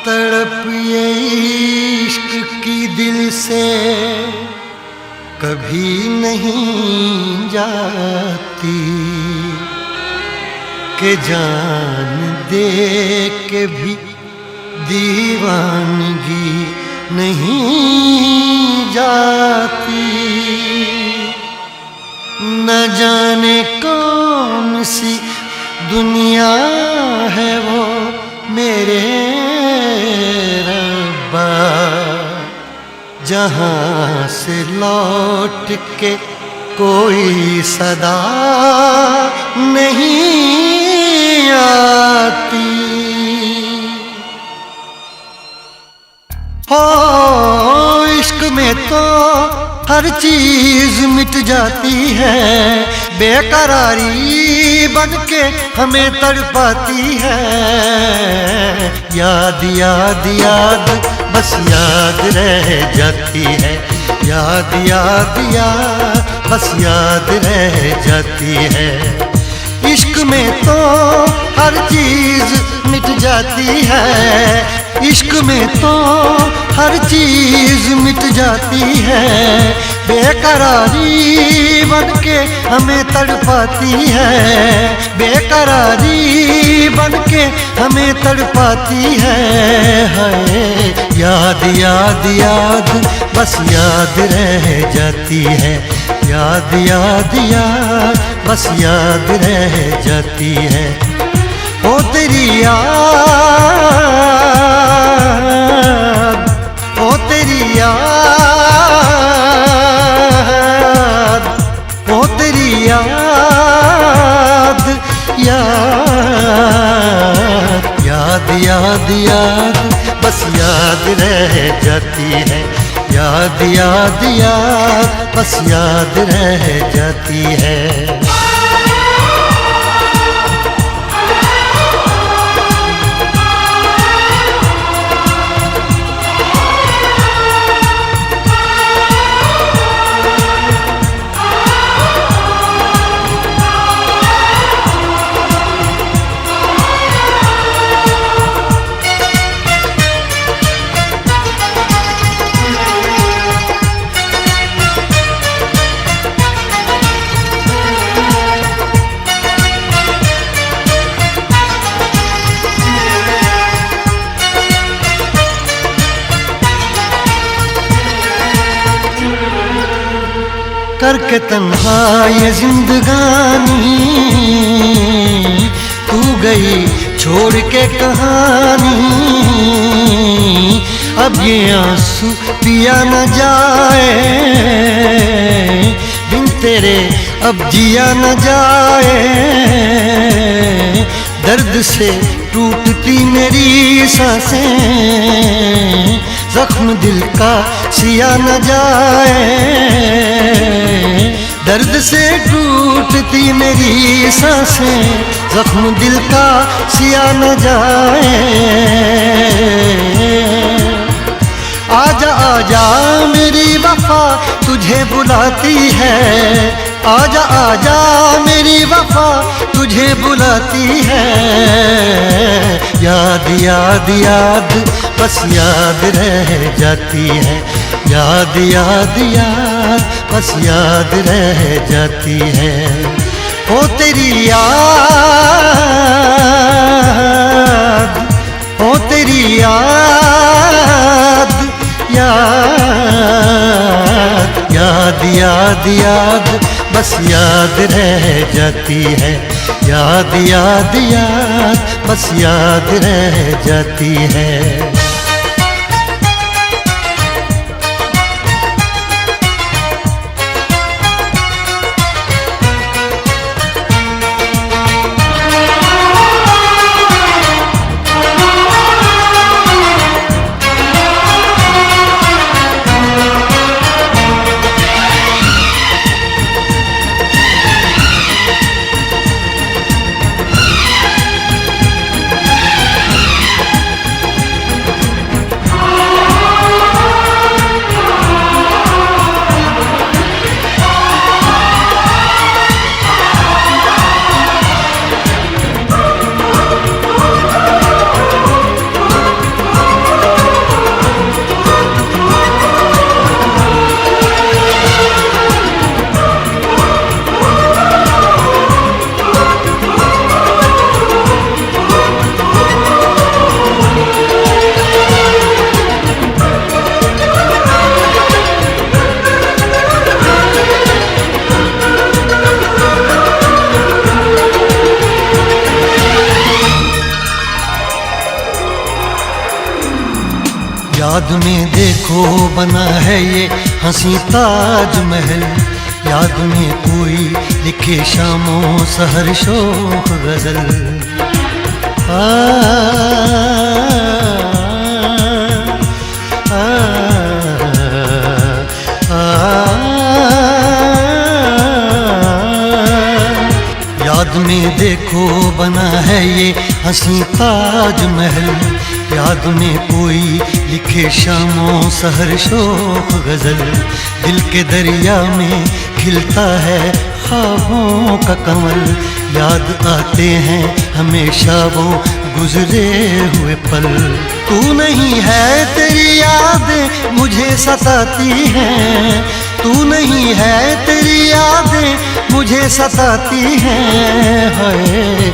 तड़प ये इश्क की दिल से कभी नहीं जाती कि जान दे के भी दीवानगी नहीं जाती। न जाने कौन सी दुनिया है वो मेरे रब्बा, जहाँ से लौट के कोई सदा नहीं आती। हो इश्क में तो हर चीज मिट जाती है, बेकरारी बन के हमें तड़पाती है। याद याद याद बस याद रह जाती है, याद याद याद बस याद रह जाती है। इश्क में तो हर चीज मिट जाती है, इश्क में तो हर चीज मिट जाती है। बेकरारी बन के हमें तड़पाती है, बेकरारी बन के हमें तड़पाती है। याद याद याद बस याद रह जाती है, याद याद याद बस याद रह जाती है। ओ तेरी याद, ओ तेरी याद, ओ तेरी याद, याद याद याद याद बस याद रह जाती है, याद याद याद बस याद रह जाती है। करके तन्हा ये जिंदगानी तू गई छोड़ के कहानी। अब ये आंसू पिया न जाए, बिन तेरे अब जिया न जाए। दर्द से टूटती मेरी सांसें, जख्म दिल का सिया न जाए। दर्द से टूटती मेरी सांसें, जख्म दिल का सिया न जाए। आजा आजा मेरी वफा तुझे बुलाती है, आजा आजा मेरी वफा तुझे बुलाती है। याद याद याद बस याद रह जाती है, याद याद याद बस याद रह जाती है। ओ तेरी याद, ओ तेरी याद, याद याद याद याद बस याद रह जाती है, याद याद याद बस याद रह जाती है। याद में देखो बना है ये हंसी ताजमहल, याद में कोई लिखे शामों सहर शोख गजल। आ, आ, आ, याद में देखो बना है ये हंसी ताजमहल, याद में कोई लिखे शामों सहर शोख गजल। दिल के दरिया में खिलता है ख्वाबों का कमल, याद आते हैं हमेशा वो गुजरे हुए पल। तू नहीं है तेरी यादें मुझे सताती हैं, तू नहीं है तेरी यादें मुझे सताती हैं। हाय